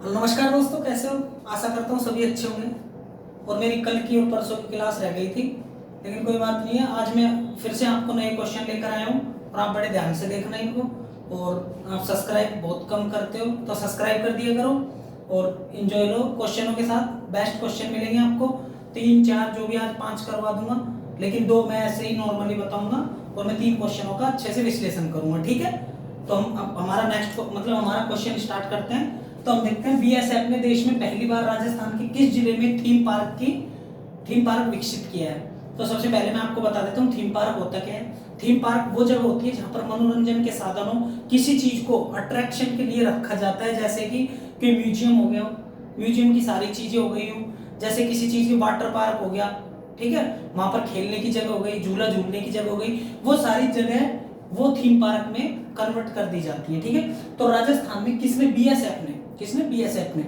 नमस्कार दोस्तों, कैसे हो? आशा करता हूँ सभी अच्छे होंगे। और मेरी कल की और परसों की क्लास रह गई थी, लेकिन कोई बात नहीं है। आज मैं फिर से आपको नए क्वेश्चन लेकर आया हूँ और आप बड़े ध्यान से देखना इनको। और आप सब्सक्राइब बहुत कम करते हो तो सब्सक्राइब कर दिया करो और इन्जॉय लो क्वेश्चनों के साथ। बेस्ट क्वेश्चन मिलेंगे आपको, 3 4 जो भी आज 5 करवा दूंगा, लेकिन 2 मैं ऐसे ही नॉर्मली बताऊंगा और मैं 3 क्वेश्चनों का अच्छे से विश्लेषण करूंगा, ठीक है? तो हम अब हमारा नेक्स्ट मतलब हमारा क्वेश्चन स्टार्ट करते हैं। तो हम देखते हैं बीएसएफ ने देश में पहली बार राजस्थान के किस जिले में थीम पार्क विकसित किया है। तो सबसे पहले मैं आपको बता देता हूँ थीम पार्क होता क्या है। थीम पार्क वो जगह होती है जहाँ पर मनोरंजन के साधनों किसी चीज को अट्रैक्शन के लिए रखा जाता है, जैसे कि कोई म्यूजियम हो गया, म्यूजियम की सारी चीजें हो गई हो, जैसे किसी चीज की वाटर पार्क हो गया, ठीक है, वहां पर खेलने की जगह हो गई, झूला झूलने की जगह हो गई, वो सारी जगह वो थीम पार्क में कन्वर्ट कर दी जाती है, ठीक है। तो राजस्थान में किसने बीएसएफ ने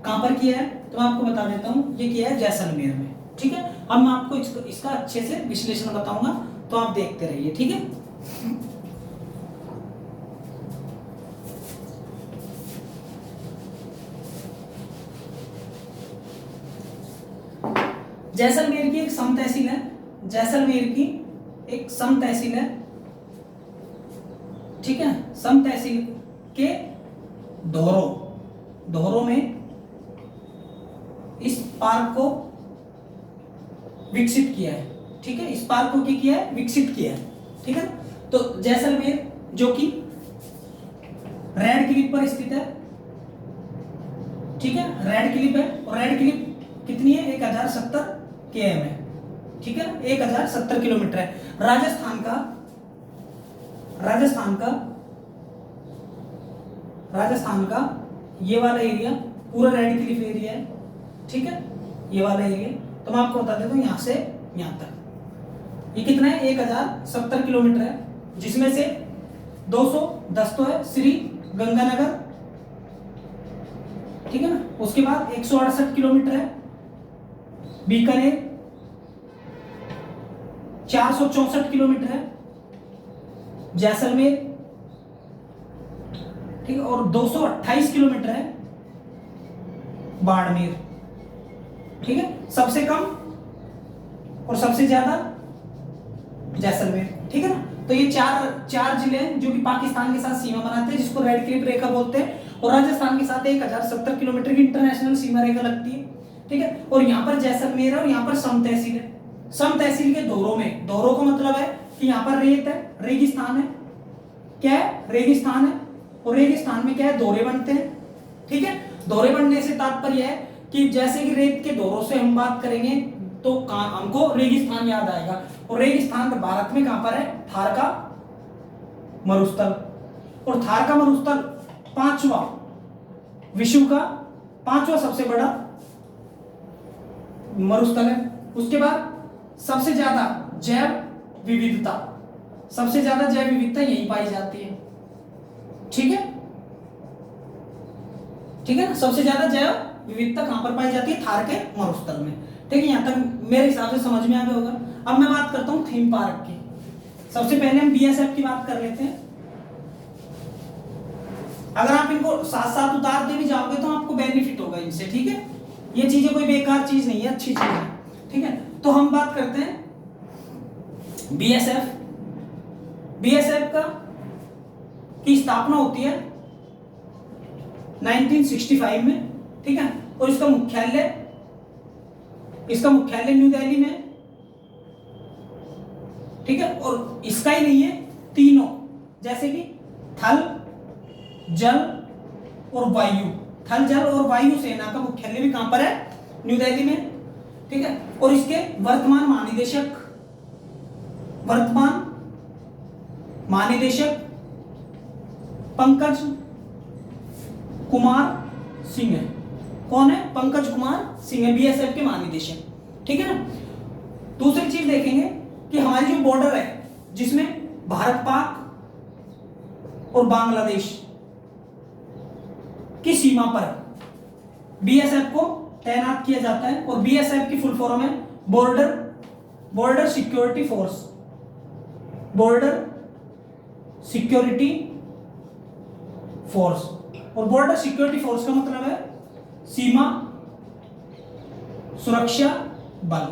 कहां पर किया है, तो मैं आपको बता देता हूं, ये किया है जैसलमेर में, ठीक है। अब मैं आपको इसका अच्छे से विश्लेषण बताऊंगा, तो आप देखते रहिए, ठीक है। जैसलमेर की एक सम तहसील है, जैसलमेर की एक सम तहसील है, ठीक है। सम तहसील के धोरो में इस पार्क को विकसित किया है, ठीक है। इस पार्क को क्या किया है? विकसित किया है, ठीक है। तो जैसलमेर जो कि रेड क्लिफ पर स्थित है, ठीक है, रेड क्लिफ है। और रेड क्लिफ कितनी है? 1070 km है, ठीक है, 1070 किलोमीटर है। राजस्थान का ये वाला एरिया पूरा रेड क्लिफ एरिया है, ठीक है, ये वाला एरिया। तो मैं आपको बता देता हूँ यहाँ से यहाँ तक ये कितना है? 1070 किलोमीटर है, जिसमें से 210 तो है श्री गंगानगर, ठीक है ना। उसके बाद 168 किलोमीटर है बीकानेर, 464 किलोमीटर है जैसलमेर, ठीक है, और 228 किलोमीटर है बाड़मेर, ठीक है। सबसे कम और सबसे ज्यादा जैसलमेर, ठीक है ना। तो ये चार जिले हैं जो कि पाकिस्तान के साथ सीमा बनाते हैं, जिसको रेड क्लिफ रेखा बोलते हैं, और राजस्थान के साथ 1070 किलोमीटर की इंटरनेशनल सीमा रेखा लगती है, ठीक है। और यहाँ पर जैसलमेर है और यहाँ पर सम तहसील है। सम तहसील के धोरो में, धोरो को मतलब है कि यहाँ पर रेत है, रेगिस्तान है, क्या है? रेगिस्तान है। और रेगिस्तान में क्या है? दौरे बनते हैं, ठीक है। दौरे बनने से तात्पर्य है कि जैसे कि रेत के दौरों से हम बात करेंगे तो हमको रेगिस्तान याद आएगा। और रेगिस्तान भारत में कहां पर है? थार का मरुस्थल। और थार का मरुस्थल विश्व का पांचवा सबसे बड़ा मरुस्थल है। उसके बाद सबसे ज्यादा जैव विविधता यहीं पाई जाती है, ठीक है, ठीक है ना। सबसे ज्यादा जैव विविधता कहां पर पाई जाती है? थार के मरुस्थल में, ठीक है। यहां तक मेरे हिसाब से समझ में आ गया होगा। अब मैं बात करता हूं थीम पार्क की। सबसे पहले हम बीएसएफ की बात कर लेते हैं। अगर आप इनको साथ साथ उतारते भी जाओगे तो आपको बेनिफिट होगा इनसे, ठीक है। ये चीजें कोई बेकार चीज नहीं है, अच्छी चीज है, ठीक है। तो हम बात करते हैं बीएसएफ का की स्थापना होती है 1965 में, ठीक है। और इसका मुख्यालय न्यू दिल्ली में, ठीक है। और इसका ही नहीं है, तीनों जैसे कि थल जल और वायु सेना का मुख्यालय भी कहां पर है? न्यू दिल्ली में, ठीक है। और इसके वर्तमान महानिदेशक पंकज कुमार सिंह है। कौन है? पंकज कुमार सिंह है, बीएसएफ के महानिदेशक, ठीक है ना। दूसरी चीज देखेंगे कि हमारी जो बॉर्डर है, जिसमें भारत पाक और बांग्लादेश की सीमा पर बीएसएफ को तैनात किया जाता है। और बीएसएफ की फुल फॉर्म है बॉर्डर सिक्योरिटी फोर्स। और बॉर्डर सिक्योरिटी फोर्स का मतलब है सीमा सुरक्षा बल।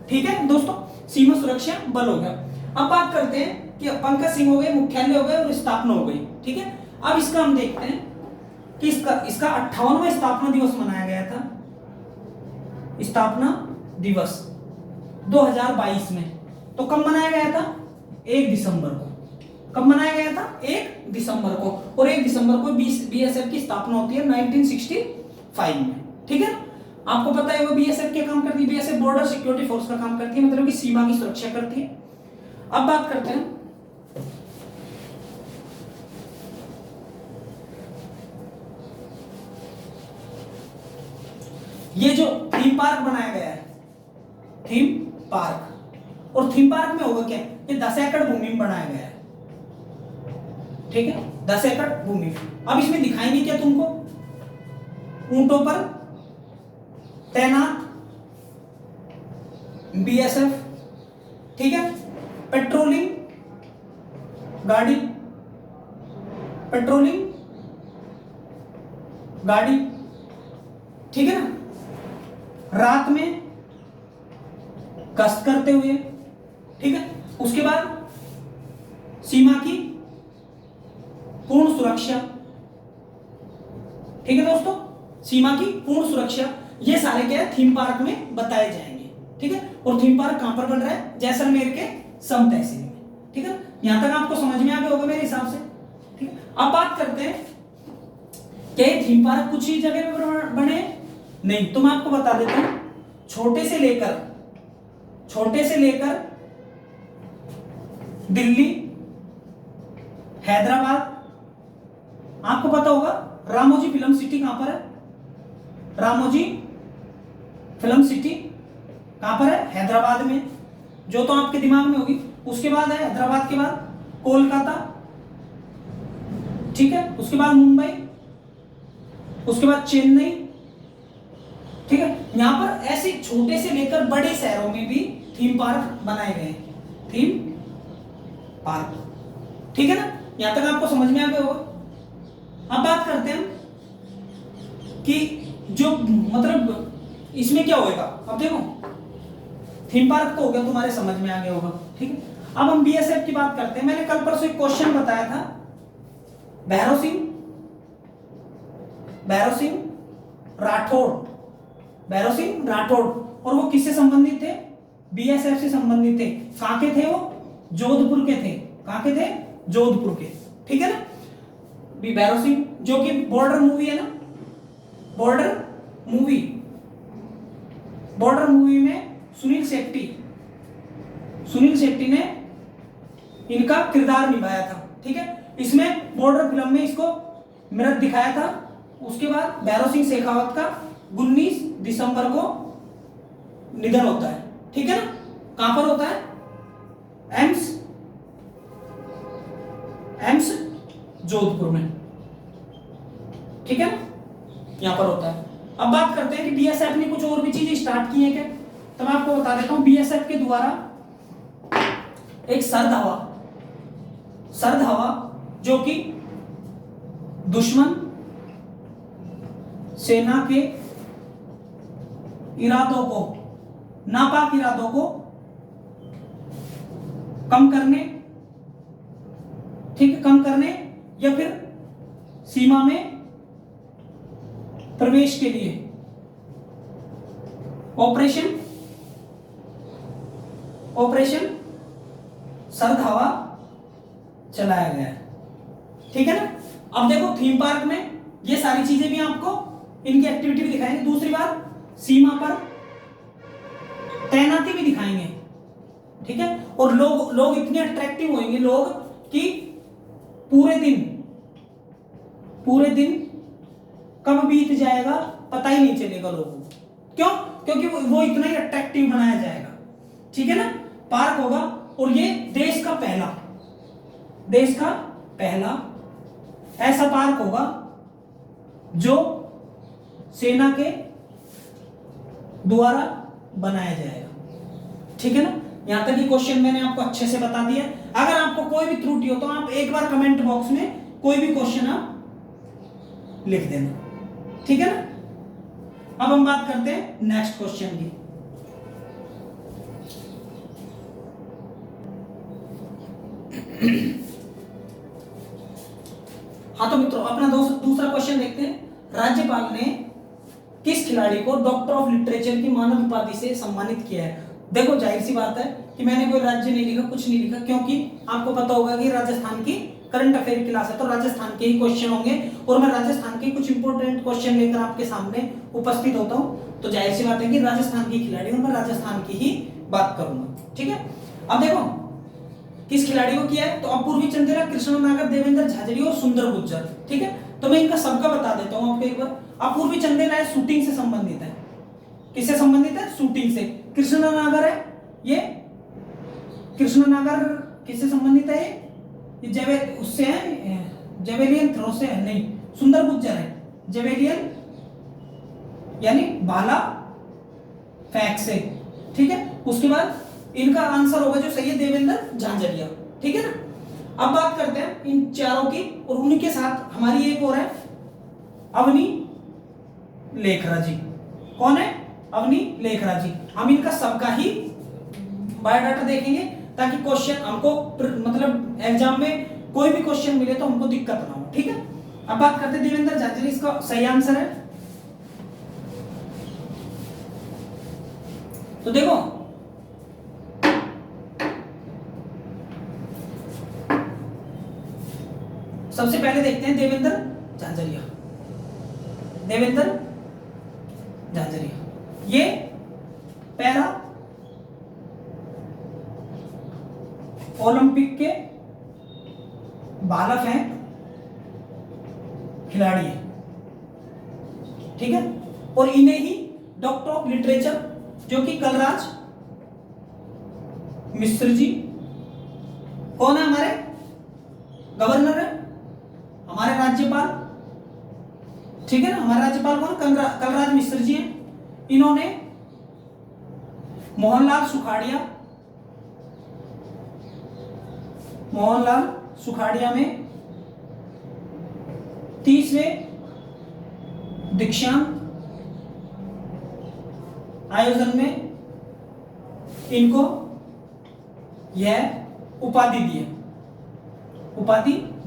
ठीक है दोस्तों, सीमा सुरक्षा बल हो गया। अब बात करते हैं कि पंकज सिंह हो गए, मुख्यालय हो गए और स्थापना हो गई। ठीक है, अब इसका हम देखते हैं कि इसका 58वां स्थापना दिवस मनाया गया था, स्थापना दिवस 2022 में। तो कब मनाया गया था? 1 दिसंबर को। कब मनाया गया था? 1 दिसंबर को। और 1 दिसंबर को बीएसएफ की स्थापना होती है 1965 में। ठीक है, आपको पता है वो बीएसएफ क्या काम करती है? बीएसएफ बॉर्डर सिक्योरिटी फोर्स का काम करती है, मतलब कि सीमा की सुरक्षा करती है। अब बात करते हैं ये जो थीम पार्क बनाया गया है, थीम पार्क, और थीम पार्क में होगा क्या? ये 10 एकड़ भूमि में बनाया गया है। ठीक है, 10 एकड़ भूमि में। अब इसमें दिखाएंगे क्या तुमको? ऊंटों पर तैनात बीएसएफ, ठीक है, पेट्रोलिंग गाड़ी, पेट्रोलिंग गाड़ी, ठीक है ना, रात में गश्त करते हुए। ठीक है, उसके बाद सीमा की पूर्ण सुरक्षा। ठीक है दोस्तों, सीमा की पूर्ण सुरक्षा, ये सारे क्या है? थीम पार्क में बताए जाएंगे। ठीक है, और थीम पार्क कहां पर बन रहा है? जैसलमेर के सम तहसील में। ठीक है, यहां तक आपको समझ में आ गया होगा मेरे हिसाब से। ठीक है, अब बात करते हैं क्या ये थीम पार्क कुछ ही जगह पे बने? नहीं, तो मैं आपको बता देता हूं, छोटे से लेकर दिल्ली, हैदराबाद, आपको पता होगा रामोजी फिल्म सिटी कहां पर है? रामोजी फिल्म सिटी कहां पर है? हैदराबाद में, जो तो आपके दिमाग में होगी। उसके बाद है हैदराबाद के बाद कोलकाता, ठीक है, उसके बाद मुंबई, उसके बाद चेन्नई। ठीक है, यहां पर ऐसे छोटे से लेकर बड़े शहरों में भी थीम पार्क बनाए गए हैं, थीम पार्क। ठीक है ना, यहां तक आपको समझ में आ गया होगा। अब बात करते हैं कि जो मतलब इसमें क्या होएगा। अब देखो, थीम पार्क तो हो गया, तुम्हारे समझ में आ गया होगा। ठीक है, अब हम बीएसएफ की बात करते हैं। मैंने कल परसों एक क्वेश्चन बताया था, भैरव सिंह राठौड़, और वो किससे संबंधित थे? बीएसएफ से संबंधित थे। कहां के थे वो? जोधपुर के थे। कहां के थे? जोधपुर के। ठीक है ना, भैरव सिंह, जो कि बॉर्डर मूवी है ना, बॉर्डर मूवी में सुनील शेट्टी ने इनका किरदार निभाया था। ठीक है, इसमें बॉर्डर फिल्म में इसको मृत दिखाया था। उसके बाद भैरव सिंह शेखावत का 19 दिसंबर को निधन होता है। ठीक है ना, कहां पर होता है? एम्स जोधपुर में। ठीक है ना, यहां पर होता है। अब बात करते हैं कि बीएसएफ ने कुछ और भी चीजें स्टार्ट की है क्या? तो मैं आपको बता देता हूं, बीएसएफ के द्वारा एक सर्द हवा जो कि दुश्मन सेना के इरादों को, नापाक इरादों को कम करने या फिर सीमा में प्रवेश के लिए ऑपरेशन सर्द हवा चलाया गया है। ठीक है ना, अब देखो थीम पार्क में ये सारी चीजें भी आपको इनकी एक्टिविटी भी दिखाएंगे। दूसरी बात, सीमा पर तैनाती भी दिखाएंगे। ठीक है, और लोग इतने अट्रैक्टिव होंगे लोग कि पूरे दिन कब बीत जाएगा पता ही नहीं चलेगा लोगों को। क्यों? क्योंकि वो इतना ही अट्रैक्टिव बनाया जाएगा। ठीक है ना, पार्क होगा, और ये देश का पहला ऐसा पार्क होगा जो सेना के द्वारा बनाया जाएगा। ठीक है ना, यहां तक ये क्वेश्चन मैंने आपको अच्छे से बता दिया। अगर आपको कोई भी त्रुटि हो तो आप एक बार कमेंट बॉक्स में कोई भी क्वेश्चन आप लिख देना। ठीक है ना, अब हम बात करते हैं नेक्स्ट क्वेश्चन की। हाँ तो मित्रों अपना दूसरा क्वेश्चन देखते हैं। राज्यपाल ने किस खिलाड़ी को डॉक्टर ऑफ लिटरेचर की मानद उपाधि से सम्मानित किया है? देखो जाहिर सी बात है कि मैंने कोई राज्य नहीं लिखा, कुछ नहीं लिखा, क्योंकि आपको पता होगा कि राजस्थान की करंट अफेयर की क्लास है तो राजस्थान के ही क्वेश्चन होंगे और मैं राजस्थान के कुछ इंपोर्टेंट क्वेश्चन लेकर आपके सामने उपस्थित होता हूँ। तो जाहिर सी बात है कि राजस्थान की खिलाड़ी हूं, मैं राजस्थान की ही बात करूंगा। ठीक है, अब देखो किस खिलाड़ी को किया है, तो अपूर्वी चंदेला, कृष्ण नागर, देवेंद्र झाझड़ी और सुंदर गुज्जर। ठीक है, तो मैं इनका सबका बता देता हूं आपको एक बार। अपूर्वी चंदेला है, शूटिंग से संबंधित है। किससे संबंधित है? शूटिंग से। कृष्ण नागर है, ये कृष्ण नागर किससे संबंधित है? ये उससे है, जेवेलियन थ्रो से है, नहीं। सुंदर गुज्जर है जेवेलियन यानी भाला फेंक से। ठीक है, उसके बाद इनका आंसर होगा जो सही है देवेंद्र झांझरिया। ठीक है ना। अब बात करते हैं इन चारों की और उनके साथ हमारी एक और है अवनी लेखरा जी। कौन है? अवनी लेखरा जी। हम इनका सबका ही बायोडाटा देखेंगे ताकि क्वेश्चन हमको मतलब एग्जाम में कोई भी क्वेश्चन मिले तो हमको दिक्कत ना हो। ठीक है, अब बात करते हैं देवेंद्र झांझरिया, इसका सही आंसर है। तो देखो सबसे पहले देखते हैं देवेंद्र झांझरिया। देवेंद्र झांझरिया ये पैरा ओलंपिक के भाला फेंक खिलाड़ी है। ठीक है, और इन्हें ही डॉक्टर ऑफ लिटरेचर जो कि कलराज मिश्र जी, कौन है? हमारे गवर्नर है, हमारे राज्यपाल। ठीक है ना, हमारे राज्यपाल कौन? कलराज मिश्र जी हैं। इन्होंने मोहनलाल सुखाड़िया में 30वें दीक्षांत आयोजन में इनको यह उपाधि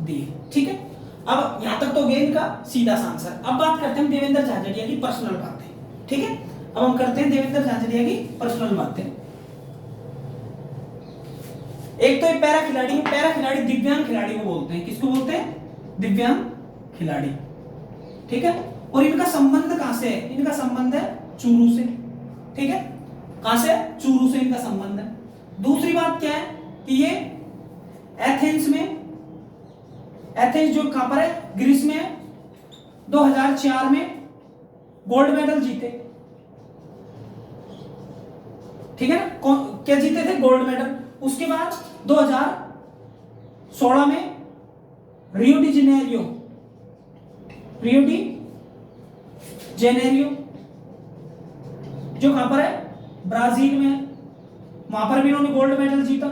दी। ठीक है, अब यहां तक तो गया इनका सीधा सा आंसर। अब बात करते हैं देवेंद्र झाझड़िया की पर्सनल बातें। ठीक है, अब हम करते हैं देवेंद्र झाझड़िया की पर्सनल बातें। एक तो ये पैरा खिलाड़ी दिव्यांग खिलाड़ी को बोलते हैं। किसको बोलते हैं? दिव्यांग खिलाड़ी। ठीक है, और इनका संबंध कहां से है? इनका संबंध है चूरू से। ठीक है, कहां से? चूरू से इनका संबंध है। दूसरी बात क्या है कि ये एथेंस जो कहां पर है? ग्रीस में है। 2004 में गोल्ड मेडल जीते। ठीक है ना, क्या जीते थे? Gold medal. उसके बाद 2016 में रियो डी जेनेरियो जो कहां पर है? ब्राजील में, वहां पर भी इन्होंने गोल्ड मेडल जीता।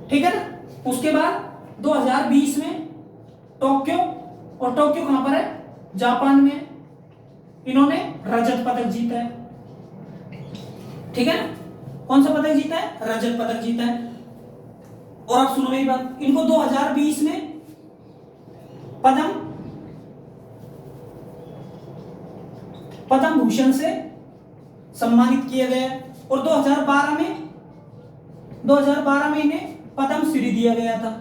ठीक है ना। उसके बाद 2020 में टोक्यो, और टोक्यो कहां पर है? जापान में, इन्होंने रजत पदक जीता है। ठीक है ना, कौन सा पदक जीता है? रजत पदक जीता है। और आप सुनो मेरी बात, इनको 2020 में पद्म भूषण से सम्मानित किया गया और 2012 में इन्हें पद्म श्री दिया गया था।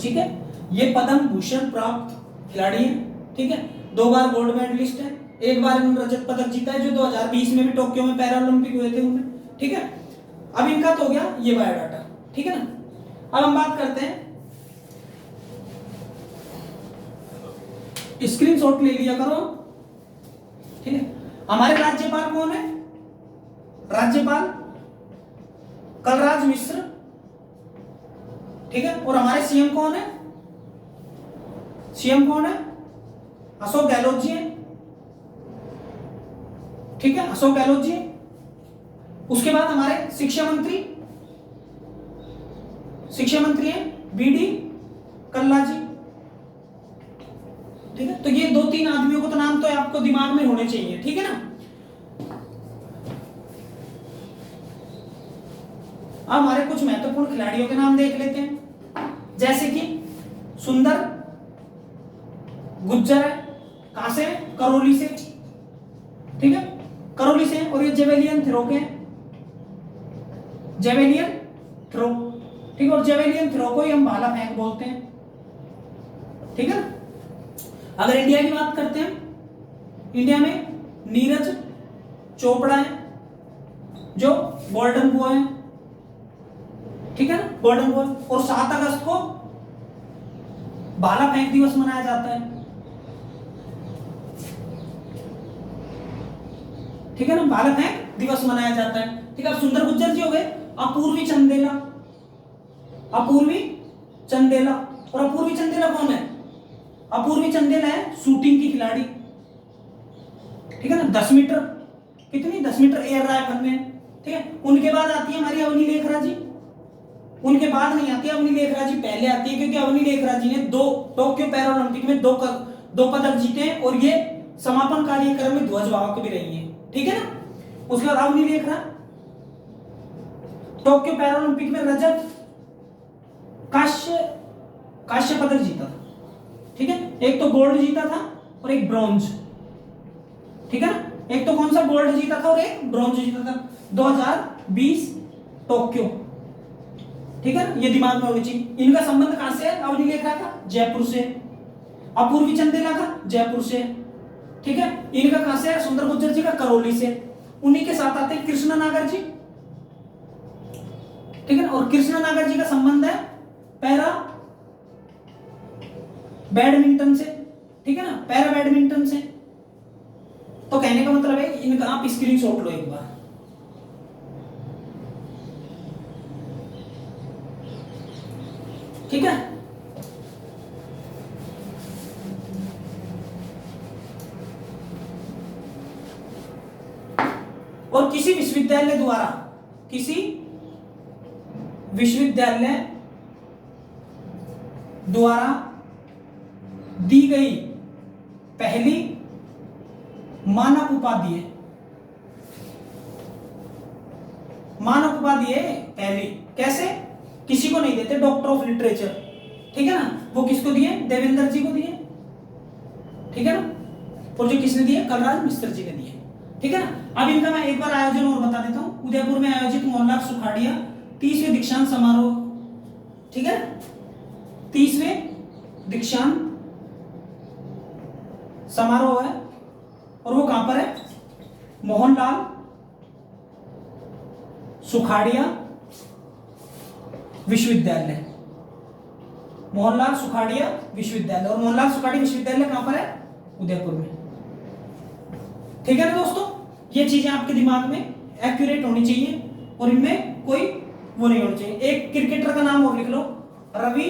ठीक है, ये पद्म भूषण प्राप्त खिलाड़ी है। ठीक है, 2 बार गोल्ड मेडलिस्ट है, 1 बार इन्होंने रजत पदक जीता है जो 2020 में भी टोक्यो में पैरा ओलंपिक हुए थे उनमें। ठीक है, अब इनका तो हो गया ये बायोडाटा। ठीक है ना, अब हम बात करते हैं, स्क्रीनशॉट ले लिया करो। ठीक है, हमारे राज्यपाल कौन है? राज्यपाल कलराज मिश्र। ठीक है, और हमारे सीएम कौन है? अशोक गहलोत जी हैं। ठीक है, अशोक गहलोत जी। उसके बाद हमारे शिक्षा मंत्री हैं बीडी कल्ला जी। ठीक है, तो ये 2-3 आदमियों को तो नाम तो आपको दिमाग में होने चाहिए, ठीक है ना। अब हमारे कुछ महत्वपूर्ण खिलाड़ियों के नाम देख लेते हैं, जैसे कि सुंदर गुज्जर है, कहां से, करौली से, ठीक है, करौली से। और ये जेवेलियन थ्रो के, जेवेलियन थ्रो, ठीक है, और जेवेलियन थ्रो को ही हम भाला फेंक बोलते हैं, ठीक है ना। अगर इंडिया की बात करते हैं, इंडिया में नीरज चोपड़ा है जो गोल्डन बॉय है, ठीक है ना, गोल्डन बॉय। और 7 अगस्त को भाला फेंक दिवस मनाया जाता है, ठीक है ना, भाला फेंक दिवस मनाया जाता है, ठीक है। अब सुंदर गुज्जर जी हो गए, अपूर्वी चंदेला, अपूर्वी चंदेला। और अपूर्वी चंदेला कौन है, अपूर्वी चंदेला है शूटिंग की खिलाड़ी, ठीक है ना, 10 मीटर, कितनी, 10 मीटर एयर राइफल में, ठीक है। उनके बाद आती है हमारी अवनी लेखरा जी, उनके बाद नहीं आती है अवनी लेखरा जी, पहले आती है, क्योंकि अवनी लेखरा जी ने 2 टोक्यो पैरालंपिक में 2 पदक जीते हैं, और ये समापन कार्यक्रम में ध्वजवाहक भी रही है, ठीक है ना। उसके बाद अवनी लेखरा टोक्यो पैरालंपिक में रजत कांस्य पदक जीता था, ठीक है, एक तो गोल्ड जीता था और एक ब्रॉन्ज, ठीक है ना, एक तो कौन सा गोल्ड जीता था और एक ब्रॉन्ज जीता था 2020 टोक्यो, ठीक है ना, ये दिमाग में होनी चाहिए। इनका संबंध कहां से है, अवनी लेखरा का जयपुर से, अपूर्वी चंदेला का जयपुर से, ठीक है। इनका कहां से है, सुंदर गुज्जर जी का करौली से। उन्हीं के साथ आते हैं कृष्ण नागर जी, ठीक है, और कृष्ण नागर जी का संबंध है पैरा बैडमिंटन से, ठीक है ना, पैरा बैडमिंटन से। तो कहने का मतलब है इनका आप स्क्रीनशॉट लो एक बार, ठीक है। और किसी विश्वविद्यालय द्वारा, किसी विश्वविद्यालय द्वारा दी गई पहली मानक उपाधि है, मानक उपाधि है पहली, कैसे, किसी को नहीं देते, डॉक्टर ऑफ लिटरेचर, ठीक है ना, वो किसको दिए, देवेंद्र जी को दिए, ठीक है ना, और जो किसने दिए, कलराज मिश्र जी ने दिए, ठीक है ना। अब इनका मैं एक बार आयोजन और बता देता हूं, उदयपुर में आयोजित मोहनलाल सुखाड़िया 30वें दीक्षांत समारोह, ठीक है, 30वें दीक्षांत समारोह है, और वो कहां पर है, मोहनलाल सुखाड़िया विश्वविद्यालय, मोहनलाल सुखाड़िया विश्वविद्यालय। और मोहनलाल सुखाड़िया विश्वविद्यालय कहां पर है, उदयपुर में, ठीक है ना दोस्तों। ये चीजें आपके दिमाग में एक्यूरेट होनी चाहिए और इनमें कोई वो नहीं होनी चाहिए। एक क्रिकेटर का नाम और लिख लो, रवि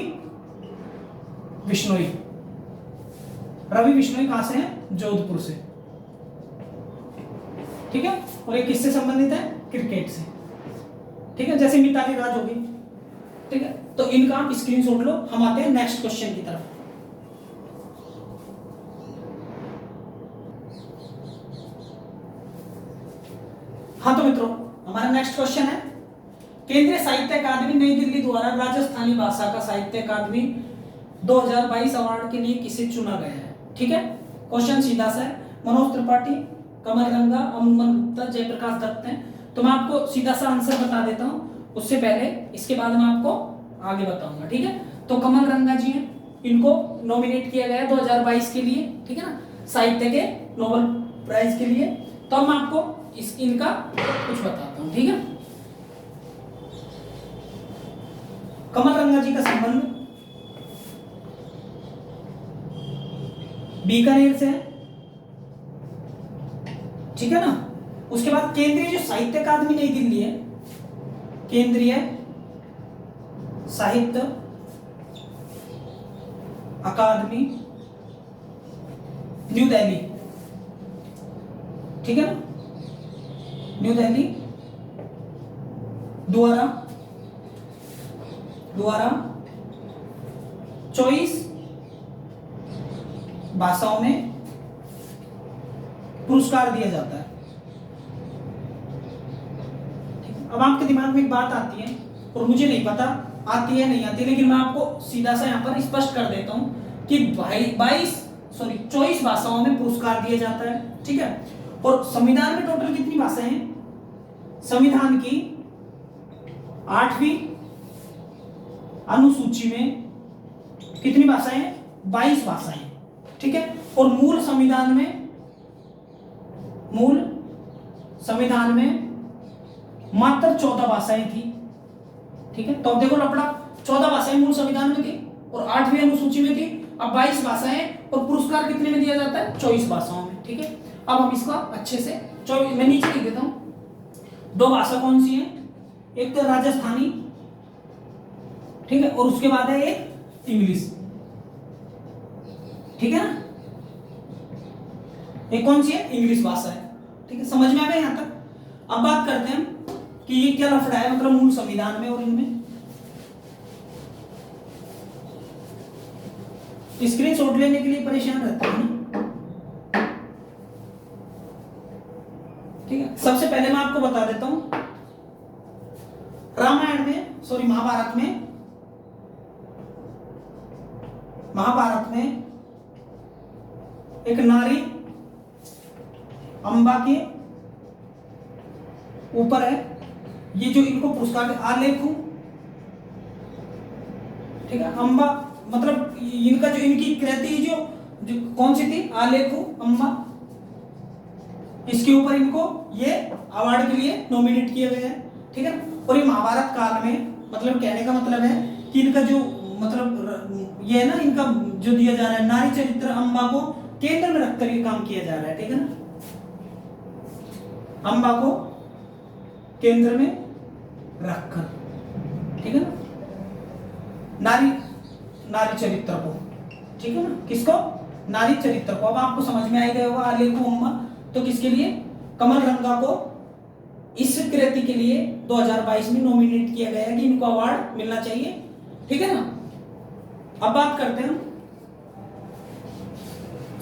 बिश्नोई, रवि बिश्नोई कहां से है, जोधपुर से, ठीक है, और ये किससे संबंधित है, क्रिकेट से, ठीक है, जैसे मिताली राज होगी, ठीक है। तो इनका आप स्क्रीनशॉट लो। हम आते हैं नेक्स्ट क्वेश्चन की तरफ। हाँ तो मित्रों, हमारा नेक्स्ट क्वेश्चन है, केंद्रीय साहित्य अकादमी नई दिल्ली द्वारा राजस्थानी भाषा का साहित्य अकादमी 2022 अवार्ड के लिए किसे चुना गया है, ठीक है। क्वेश्चन सीधा सा है, मनोज त्रिपाठी, कमल रंगा, अमूमन गुप्ता, जयप्रकाश दत्त हैं। तो मैं आपको सीधा सा आंसर बता देता हूं, उससे पहले इसके बाद मैं आपको आगे बताऊंगा, ठीक है। तो कमल रंगा जी हैं, इनको नॉमिनेट किया गया है 2022 के लिए, ठीक है ना, साहित्य के नोबेल प्राइज के लिए। तो मैं आपको इनका कुछ बताता हूं, ठीक है। कमल रंगा जी का संबंध बीकानेर से है, ठीक है ना। उसके बाद केंद्रीय जो साहित्य अकादमी नई दिल्ली है, केंद्रीय साहित्य अकादमी न्यू दिल्ली, ठीक है ना, न्यू दिल्ली द्वारा 24 भाषाओं में पुरस्कार दिया जाता है। अब आपके दिमाग में एक बात आती है और मुझे नहीं पता आती है नहीं आती, लेकिन मैं आपको सीधा सा यहाँ पर स्पष्ट कर देता हूँ कि 24 भाषाओं में पुरस्कार दिया जाता है, ठीक है। और संविधान में टोटल कितनी भाषाएं हैं? संविधान की 8वीं अनुसूची में कितनी भाषाएं हैं? 22 भाषाएं, ठीक है। और मूल संविधान में मात्र 14 भाषाएं थी, ठीक है। तो अब देखो लपड़ा, 14 भाषाएं मूल संविधान में थी और 8वीं अनुसूची में थी। अब 22 भाषाएं और पुरस्कार कितने में दिया जाता है? 24 भाषाओं में, ठीक है। अब हम इसका अच्छे से मैं नीचे लिख देता हूं। 2 भाषा कौन सी है? एक तो राजस्थानी, ठीक है, और उसके बाद है एक इंग्लिश, ठीक है ना। एक कौन सी है? इंग्लिश भाषा है, ठीक है। समझ में आ गया यहां तक? अब बात करते हैं कि ये क्या लफड़ा है, मतलब मूल संविधान में और इनमें। स्क्रीनशॉट लेने के लिए परेशान रहते हैं ना, ठीक है। सबसे पहले मैं आपको बता देता हूं, रामायण में, सॉरी महाभारत में एक नारी अंबा के ऊपर है, ये जो इनको पुरस्कार आलेखु, ठीक है। अंबा मतलब इनका जो इनकी कृति जो कौन सी थी? आलेखु अंबा, इसके ऊपर इनको ये अवार्ड के लिए नॉमिनेट किया गया है, ठीक है। और ये महाभारत काल में, मतलब कहने का मतलब है कि इनका जो मतलब ये है ना, इनका जो दिया जा रहा है नारी चरित्र अंबा को केंद्र में रखकर ये काम किया जा रहा है, ठीक है ना। अंबा को केंद्र में रखकर, ठीक है ना, नारी चरित्र को, ठीक है ना। किसको? नारी चरित्र को। अब आपको समझ में आ गया होगा आलेखु अंबा तो किसके लिए? कमल रंगा को इस कृति के लिए 2022 में नॉमिनेट किया गया है कि इनको अवार्ड मिलना चाहिए, ठीक है ना। अब बात करते हैं,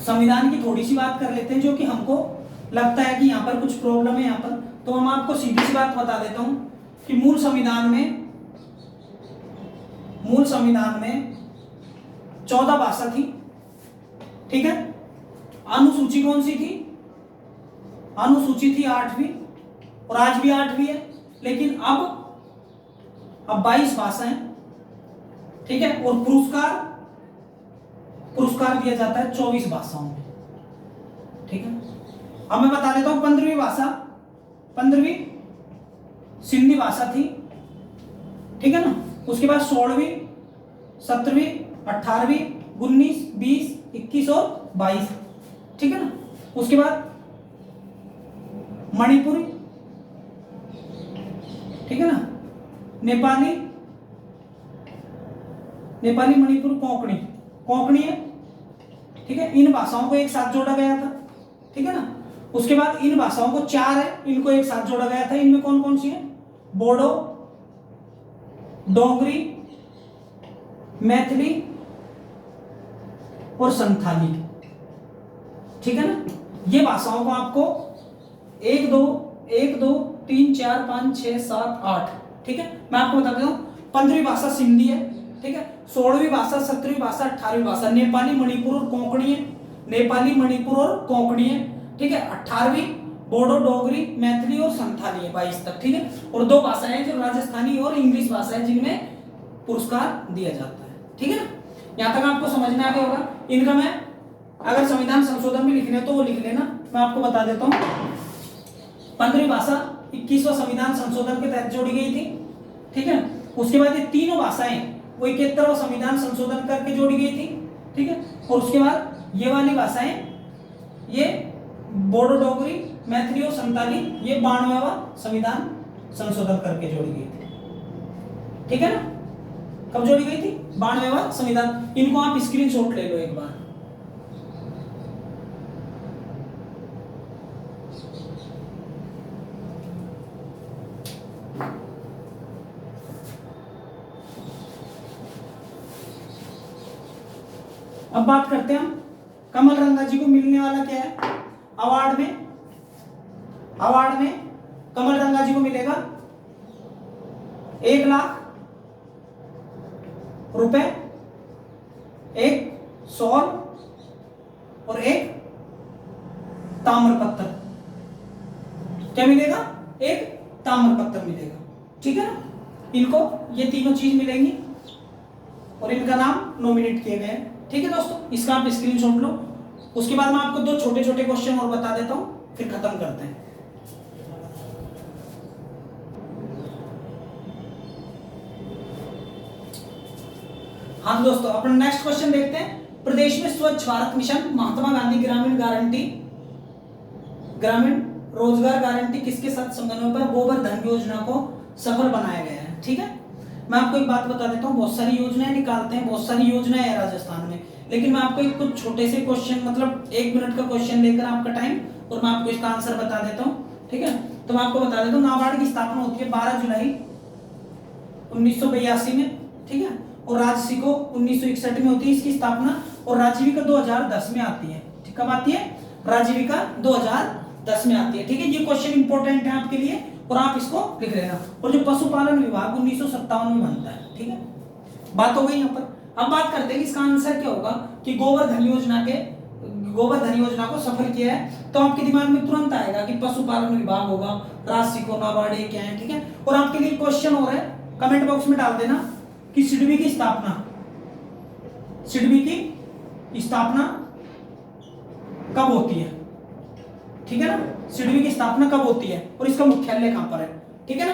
संविधान की थोड़ी सी बात कर लेते हैं, जो कि हमको लगता है कि यहाँ पर कुछ प्रॉब्लम है यहाँ पर। तो हम आपको सीधी सी बात बता देता हूं कि मूल संविधान में 14 भाषा थी, ठीक है। अनुसूची कौन सी थी? अनुसूची थी 8वीं, और आज भी 8वीं है, लेकिन अब 22 भाषाएं, ठीक है। और पुरस्कार दिया जाता है 24 भाषाओं में, ठीक है। अब मैं बता देता हूं 15वीं सिंधी भाषा थी, ठीक है ना। उसके बाद 16वीं, 17वीं, 18वीं, 19, 20, 21 और 22, ठीक है ना। उसके बाद मणिपुरी, ठीक है ना, नेपाली, मणिपुर, कोंकणी है, ठीक है। इन भाषाओं को एक साथ जोड़ा गया था, ठीक है ना। उसके बाद इन भाषाओं को 4 है, इनको एक साथ जोड़ा गया था। इनमें कौन कौन सी है? बोडो, डोगरी, मैथिली और संथाली, ठीक है ना। ये भाषाओं को आपको 1 2 3 4 5 6 7 8, ठीक है। मैं आपको बता देता हूँ 15वीं भाषा सिंधी है, ठीक है। 16वीं भाषा, 17वीं भाषा, 18वीं भाषा नेपाली, मणिपुर और कोंकणी है, नेपाली, मणिपुर और कोंकणी है, ठीक है। 18वीं बोडो, डोगरी, मैथिली और संथाली है 22 तक, ठीक है। और 2 भाषाएं जो राजस्थानी और इंग्लिश भाषा है जिनमें पुरस्कार दिया जाता है, ठीक है ना। यहां तक आपको समझ में आ गया होगा। इनका मैं अगर संविधान संशोधन में लिखने तो वो लिख लेना, मैं आपको बता देता हूँ। 15वीं भाषा 21वां संविधान संशोधन के तहत जोड़ी गई थी, ठीक है। उसके बाद ये तीनों भाषाएं वो 71वां संविधान संशोधन करके जोड़ी गई थी, ठीक है। और उसके बाद ये वाली भाषाएं, ये बोडो, डोगरी, मैथिली और संताली, ये 92वां संविधान संशोधन करके जोड़ी गई थी, ठीक है ना। कब जोड़ी गई थी? 92वां संविधान। इनको आप स्क्रीनशॉट ले लो एक बार। अब बात करते हैं हम कमल रंगा जी को मिलने वाला क्या है अवार्ड में कमल रंगा जी को मिलेगा 1,00,000 रुपए, एक शॉल और एक ताम्रपत्र। क्या मिलेगा? एक ताम्रपत्र मिलेगा। ठीक है ना, इनको ये तीनों चीज मिलेंगी और इनका नाम नॉमिनेट किए गए हैं। ठीक है दोस्तों, इसका आप स्क्रीनशॉट लो। उसके बाद मैं आपको दो छोटे छोटे क्वेश्चन और बता देता हूं, फिर खत्म करते हैं। हाँ दोस्तों, अपन नेक्स्ट क्वेश्चन देखते हैं। प्रदेश में स्वच्छ भारत मिशन महात्मा गांधी ग्रामीण रोजगार गारंटी किसके साथ समन्वय पर गोबर योजना को सफल बनाया गया है। ठीक है, मैं आपको एक बात बता देता हूँ, बहुत सारी योजनाएं निकालते हैं, बहुत सारी योजनाएं है राजस्थान में, लेकिन मैं आपको एक कुछ छोटे से क्वेश्चन, मतलब 1 मिनट का क्वेश्चन लेकर आपका टाइम, और मैं आपको इसका आंसर बता देता हूँ। ठीक है, तो मैं आपको बता देता हूँ, नाबार्ड की स्थापना होती है 12 जुलाई 1982 में। ठीक है, और राजसिको 1961 में होती है इसकी स्थापना, और राजीविका 2010 में आती है। ठीक, कब आती है? राजीविका 2010 में आती है। ठीक है, ये क्वेश्चन इंपॉर्टेंट है आपके लिए और आप इसको लिख लेना। और जो पशुपालन विभाग 1957 में बनता है। ठीक है, बात हो गई यहाँ पर। अब बात करते हैं इसका आंसर क्या होगा कि गोवर्धन योजना को सफल किया है। तो आपके दिमाग में तुरंत आएगा कि पशुपालन विभाग होगा, राजसिको, नाबार्ड क्या है। ठीक है, और आपके लिए क्वेश्चन और है, कमेंट बॉक्स में डाल देना कि सिडबी की स्थापना कब होती है। ठीक है ना, सिडबी की स्थापना कब होती है और इसका मुख्यालय कहां पर है। ठीक है ना,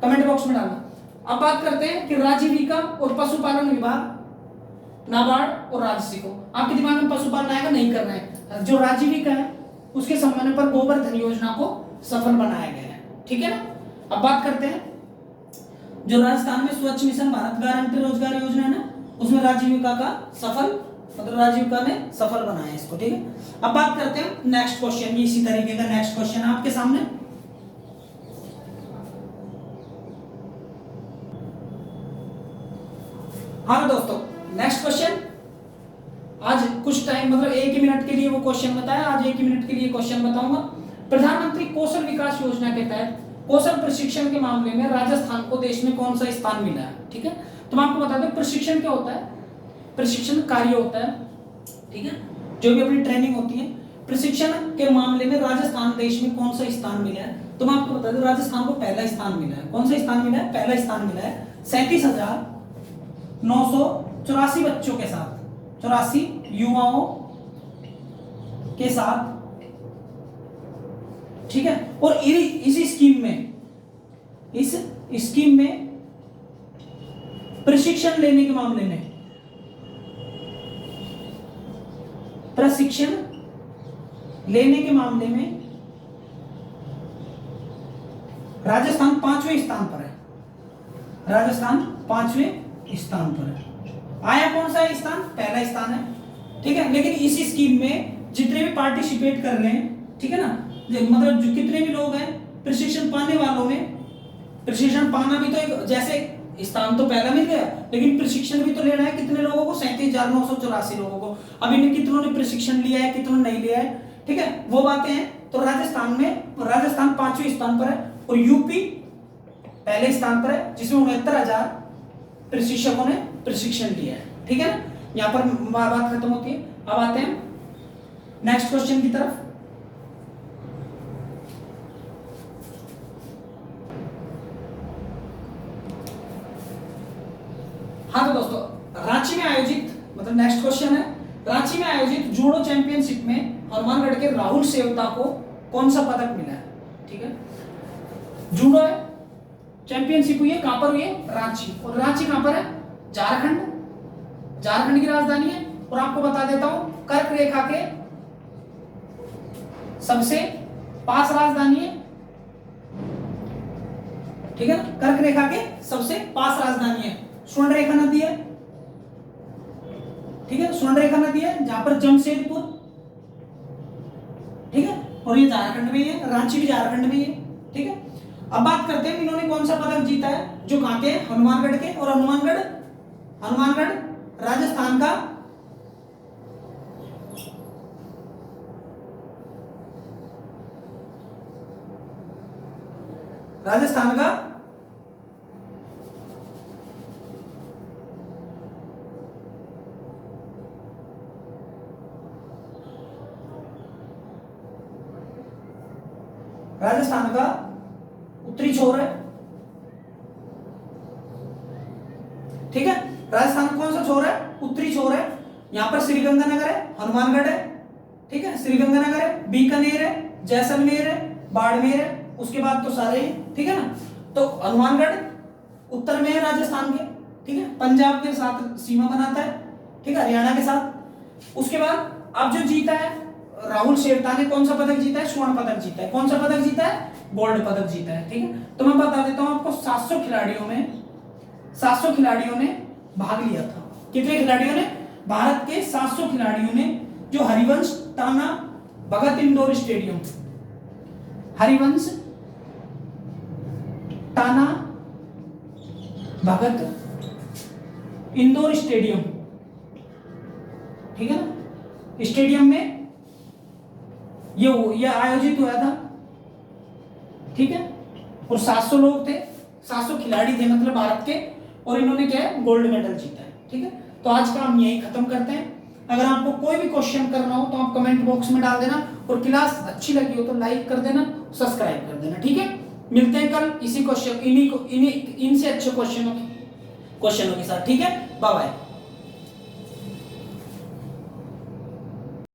कमेंट बॉक्स में डालना। अब बात करते हैं कि राजीविका और पशुपालन विभाग, नाबार्ड और राजसिको। आपके दिमाग में पशुपालन आएगा, नहीं करना है। जो राजीविका है उसके समन्वय पर गोवर्धन योजना को सफल बनाया गया है। ठीक है ना, अब बात करते हैं जो राजस्थान में स्वच्छ मिशन भारत गारंटी रोजगार योजना है ना, उसमें राजीविका ने सफल बनाया इसको। ठीक है, अब बात करते हैं नेक्स्ट क्वेश्चन, ये इसी तरीके का नेक्स्ट क्वेश्चन है आपके सामने। हाँ दोस्तों, नेक्स्ट क्वेश्चन। आज कुछ टाइम, मतलब 1 मिनट के लिए वो क्वेश्चन बताया, आज 1 मिनट के लिए क्वेश्चन बताऊंगा। प्रधानमंत्री कौशल विकास योजना के तहत कौशल प्रशिक्षण के मामले में राजस्थान को देश में कौन सा स्थान मिला है। ठीक है, तो मैं आपको बता दूं प्रशिक्षण क्या होता है। प्रशिक्षण कार्य होता है, ठीक है, जो भी अपनी ट्रेनिंग होती है। प्रशिक्षण के मामले में राजस्थान देश में कौन सा स्थान मिला है, तो मैं आपको बता दूं राजस्थान को पहला स्थान मिला है। कौन सा स्थान मिला है? पहला स्थान मिला है 37,984 बच्चों के साथ, 84 युवाओं के साथ। ठीक है, और इस स्कीम में प्रशिक्षण लेने के मामले में राजस्थान 5वें स्थान पर है। राजस्थान 5वें स्थान पर है। आया कौन सा स्थान? पहला स्थान है। ठीक है, लेकिन इस स्कीम में जितने भी पार्टिसिपेट कर रहे हैं, ठीक है ना, मतलब जो कितने भी लोग हैं प्रशिक्षण पाने वालों में, प्रशिक्षण पाना भी तो एक, जैसे स्थान तो पहला मिल गया, लेकिन प्रशिक्षण भी तो लेना है। कितने लोगों को? 37,984 लोगों को। अब इन्हें कितनों ने प्रशिक्षण लिया है, कितनों नहीं लिया है, ठीक है, वो बातें हैं। तो राजस्थान 5वें स्थान पर है और यूपी पहले स्थान पर है, जिसमें 69,000 प्रशिक्षकों ने प्रशिक्षण लिया है। ठीक है ना, यहाँ पर बात खत्म होती है। अब आते हैं नेक्स्ट क्वेश्चन की तरफ। हाँ तो दोस्तों, रांची में आयोजित, मतलब नेक्स्ट क्वेश्चन है, रांची में आयोजित जूडो चैंपियनशिप में हनुमानगढ़ के राहुल सेवता को कौन सा पदक मिला है। ठीक है, जूडो है, चैंपियनशिप हुई है, कहां पर हुई है? रांची। और रांची कहां पर है? झारखंड की राजधानी है। और आपको बता देता हूं, कर्क रेखा के सबसे पास राजधानी है। ठीक है, कर्क रेखा के सबसे पास राजधानी है। स्वर्ण रेखा नदी है, ठीक है, स्वर्ण रेखा नदी है, जहां पर जमशेदपुर, ठीक है, और ये झारखंड में है, रांची भी झारखंड में है। ठीक है, अब बात करते हैं इन्होंने कौन सा पदक जीता है, जो कहां के? हनुमानगढ़ के। और हनुमानगढ़ राजस्थान का राजस्थान का उत्तरी छोर है, ठीक है। राजस्थान का कौन सा छोर है? उत्तरी छोर है। यहां पर श्रीगंगानगर है, हनुमानगढ़ है, ठीक है, श्रीगंगानगर है, बीकानेर है, जैसलमेर है, बाड़मेर है, उसके बाद तो सारे हैं, ठीक है ना। तो हनुमानगढ़ उत्तर में है राजस्थान के, ठीक है, पंजाब के साथ सीमा बनाता है, ठीक है, हरियाणा के साथ। उसके बाद अब जो जीता है राहुल शेरता ने, कौन सा पदक जीता है? स्वर्ण पदक जीता है। कौन सा पदक जीता है? गोल्ड पदक जीता है, ठीक है। तो मैं बता देता हूं आपको, 700 खिलाड़ियों ने भाग लिया था। कितने खिलाड़ियों ने? भारत के 700 खिलाड़ियों ने, जो Harivansh Tana Bhagat indoor stadium, Harivansh Tana Bhagat indoor stadium, ठीक है ना, स्टेडियम में ये आयोजित हुआ था, ठीक है। और 700 लोग थे, 700 खिलाड़ी थे मतलब भारत के, और इन्होंने क्या है? गोल्ड मेडल जीता है, ठीक है। तो आज का हम यही खत्म करते हैं। अगर आपको कोई भी क्वेश्चन करना हो तो आप कमेंट बॉक्स में डाल देना, और क्लास अच्छी लगी हो तो लाइक कर देना, सब्सक्राइब कर देना, ठीक है। मिलते हैं कल इसी क्वेश्चन इनसे अच्छे क्वेश्चनों के साथ, ठीक है। Bye bye.